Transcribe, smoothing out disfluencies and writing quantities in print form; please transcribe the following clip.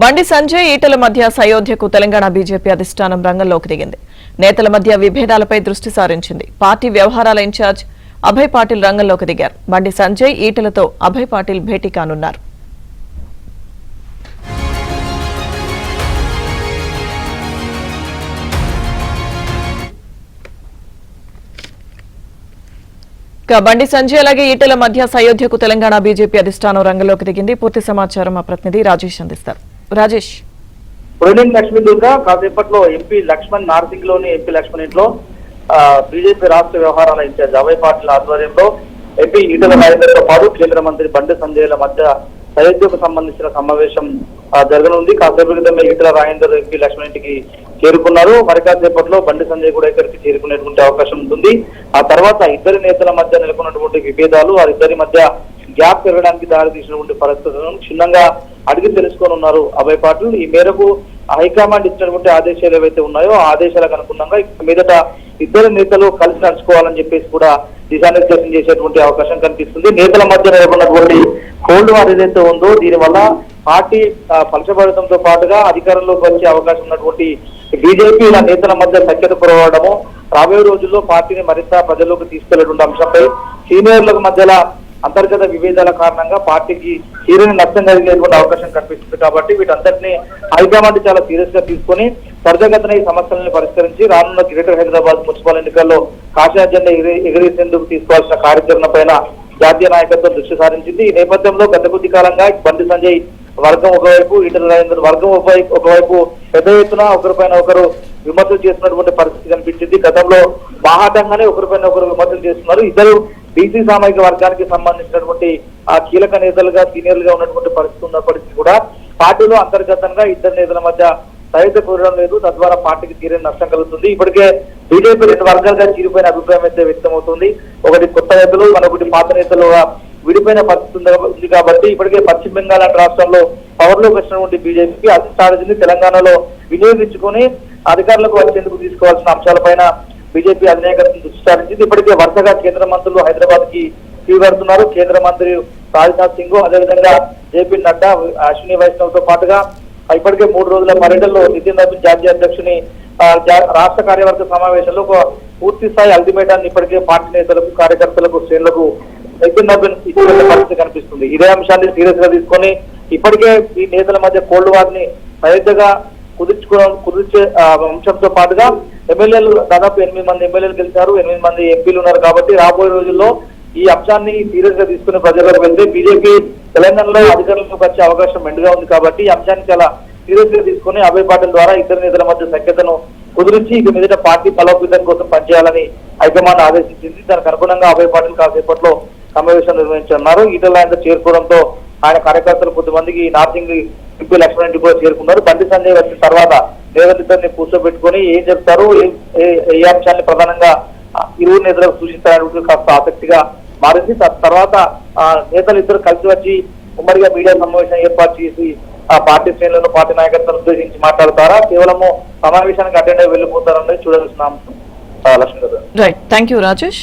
బండి సంజయ్ ఈటల మధ్య సయోధ్యకు తెలంగాణ బీజేపీ అధిష్టానం రంగంలోకి దిగింది. నేతల మధ్య విభేదాలపై దృష్టి సారించింది. పార్టీ వ్యవహారాల ఇన్ఛార్జ్ అభయ్ పాటిల్ రంగంలోకి దిగారు. బండి సంజయ్ ఈటలతో అభయ్ పాటిల్ భేటీ కానున్నారు. బండి సంజయ్ అలాగే ఈటల మధ్య సయోధ్యకు తెలంగాణ బీజేపీ అధిష్టానం రంగంలోకి దిగింది. పూర్తి సమాచారం మా ప్రతినిధి రాజేష్ అందిస్తారు. రాజేష్, లక్ష్మీ దుర్గా కాసేపట్లో ఎంపీ లక్ష్మణ్ నార్సింగ్ లోని ఎంపీ లక్ష్మణ్ ఇంట్లో బీజేపీ రాష్ట్ర వ్యవహారాల ఇన్ఛార్జ్ అభయ్ పాటిల్ ఆధ్వర్యంలో ఎంపీ ఈటల రాజేందర్తో పాటు కేంద్ర మంత్రి బండి సంజయ్ల మధ్య సయోధ్యకు సంబంధించిన సమావేశం జరగనుంది. కాసేపు క్రితమే ఈటల రాజేందర్ ఎంపీ లక్ష్మణ్ ఇంటికి చేరుకున్నారు. మరి కాసేపట్లో బండి సంజయ్ కూడా ఇక్కడికి చేరుకునేటువంటి అవకాశం ఉంటుంది. ఆ తర్వాత ఇద్దరి నేతల మధ్య నెలకొన్నటువంటి విభేదాలు, వారిద్దరి మధ్య గ్యాప్ పెరగడానికి దారి తీసినటువంటి పరిస్థితులను క్షుణ్ణంగా అడిగి తెలుసుకోనున్నారు అభయ్ పాటిల్. ఈ మేరకు హైకమాండ్ ఇచ్చినటువంటి ఆదేశాలు ఏవైతే ఉన్నాయో ఆ ఆదేశాలకు అనుగుణంగా మీదట ఇద్దరు నేతలు కలిసి నడుచుకోవాలని చెప్పేసి కూడా దిశానిర్దేశం చేసేటువంటి అవకాశం కనిపిస్తుంది. నేతల మధ్య నెలకొన్నటువంటి కోల్డ్ వార్ ఏదైతే ఉందో దీనివల్ల పార్టీ పలచబడటంతో పాటుగా అధికారంలోకి వచ్చే అవకాశం ఉన్నటువంటి బీజేపీ ఇలా నేతల మధ్య సఖ్యత కురవడము రాబోయే రోజుల్లో పార్టీని మరింత ప్రజల్లోకి తీసుకెళ్లేటువంటి అంశంపై సీనియర్లకు మధ్యలో అంతర్గత విభేదాల కారణంగా పార్టీకి తీరని నష్టం కలిగేటువంటి అవకాశం కనిపిస్తుంది. కాబట్టి వీటంతటినీ హైకమాండ్ చాలా సీరియస్ గా తీసుకుని త్వరితగతిన ఈ సమస్యలను పరిష్కరించి రానున్న గ్రేటర్ హైదరాబాద్ మున్సిపల్ ఎన్నికల్లో కాషాయ జెండా ఎగిరేసేందుకు తీసుకోవాల్సిన కార్యాచరణ పైన జాతీయ నాయకత్వం దృష్టి సారించింది. ఈ నేపథ్యంలో గత కొద్ది కాలంగా బండి సంజయ్ వర్గం ఒకవైపు, ఈటల రాజేందర్ వర్గం ఒకవైపు పెద్ద ఎత్తున ఒకరిపైన ఒకరు విమర్శలు చేస్తున్నటువంటి పరిస్థితి కనిపించింది. గతంలో బాహాటంగానే ఒకరిపైన ఒకరు విమర్శలు చేస్తున్నారు. ఇద్దరు బీసీ సామాజిక వర్గానికి సంబంధించినటువంటి ఆ కీలక నేతలుగా సీనియర్లుగా ఉన్నటువంటి పరిస్థితి ఉన్నప్పటికీ కూడా పార్టీలో అంతర్గతంగా ఇద్దరు నేతల మధ్య సైతం కూరడం లేదు. తద్వారా పార్టీకి తీరని నష్టం కలుగుతుంది. ఇప్పటికే బీజేపీ రెండు వర్గాలుగా చీరిపోయిన అభిప్రాయం అయితే వ్యక్తమవుతుంది. ఒకటి కొత్త నేతలు, మరొకటి పాత నేతలుగా విడిపోయిన పరిస్థితి ఉంది. కాబట్టి ఇప్పటికే పశ్చిమ బెంగాల్ లాంటి రాష్ట్రంలో పవర్ లోకి వచ్చినటువంటి బీజేపీ అదే స్ట్రాటజీని తెలంగాణలో వినియోగించుకుని అధికారులకు వచ్చేందుకు తీసుకోవాల్సిన అంశాలపైన బీజేపీ అధినాయకత్వం దృష్టి సారించింది. ఇప్పటికే వరుసగా కేంద్ర మంత్రులు హైదరాబాద్ కి తిరుగుతున్నారు. కేంద్ర మంత్రి రాజ్నాథ్ సింగ్, అదేవిధంగా జేపీ నడ్డా, అశ్విని వైష్ణవ్ తో పాటుగా ఇప్పటికే 3 రోజుల పర్యటనలో నితిన్ నవీన్ జాతీయ అధ్యక్షుని రాష్ట్ర కార్యవర్గ సమావేశంలో ఒక పూర్తి స్థాయి అల్టిమేటాన్ని ఇప్పటికే పార్టీ నేతలకు, కార్యకర్తలకు, శ్రేణులకు నితిన్ నవీన్ ఇచ్చిన పరిస్థితి కనిపిస్తుంది. ఇదే అంశాన్ని సీరియస్ గా తీసుకొని ఇప్పటికే ఈ నేతల మధ్య కోల్డ్ వార్ ని సరిగ్గా కుదిర్చే అంశంతో పాటుగా ఎమ్మెల్యేలు దాదాపు 8 మంది ఎమ్మెల్యేలు గెలిచారు, 8 మంది ఎంపీలు ఉన్నారు. కాబట్టి రాబోయే రోజుల్లో ఈ అంశాన్ని సీరియస్ గా తీసుకుని ప్రజలకు వెళ్తే బీజేపీ తెలంగాణలో అధికారంలోకి వచ్చే అవకాశం మెండుగా ఉంది. కాబట్టి ఈ అంశాన్ని చాలా సీరియస్ గా తీసుకుని అభయ్ పాటిల్ ద్వారా ఇద్దరు నేతల మధ్య సఖ్యతను కుదిరించి ఇక మీదట పార్టీ బలోపేతం కోసం పనిచేయాలని హైకమాండ్ ఆదేశించింది. దానికి అనుగుణంగా అభయ్ పాటిల్ కాసేపట్లో సమావేశం నిర్వహించనున్నారు. ఈటల రాజేందర్ చేరుకోవడంతో ఆయన కార్యకర్తలు కొద్దిమందికి నార్సింగ్ ఎంపీ లక్ష్మణ్ ఇంటికి కూడా చేరుకున్నారు. బండి సంజయ్ వచ్చిన తర్వాత రేవంత్ కూర్చోబెట్టుకుని ఏం చెప్తారు, ఏ అంశాన్ని ప్రధానంగా ఇరువురు నేతలకు సూచిస్తారని కాస్త ఆసక్తిగా మారింది. తర్వాత నేతలు ఇద్దరు కలిసి వచ్చి ఉమ్మడిగా మీడియా సమావేశం ఏర్పాటు చేసి ఆ పార్టీ శ్రేణులను, పార్టీ నాయకత్వాన్ని ఉద్దేశించి మాట్లాడతారా, కేవలము సమావేశానికి అటెండ్ అయి వెళ్ళిపోతారనేది చూడాల్సిన అంశం. లక్ష్మీ గారు. Right, thank you Rajesh.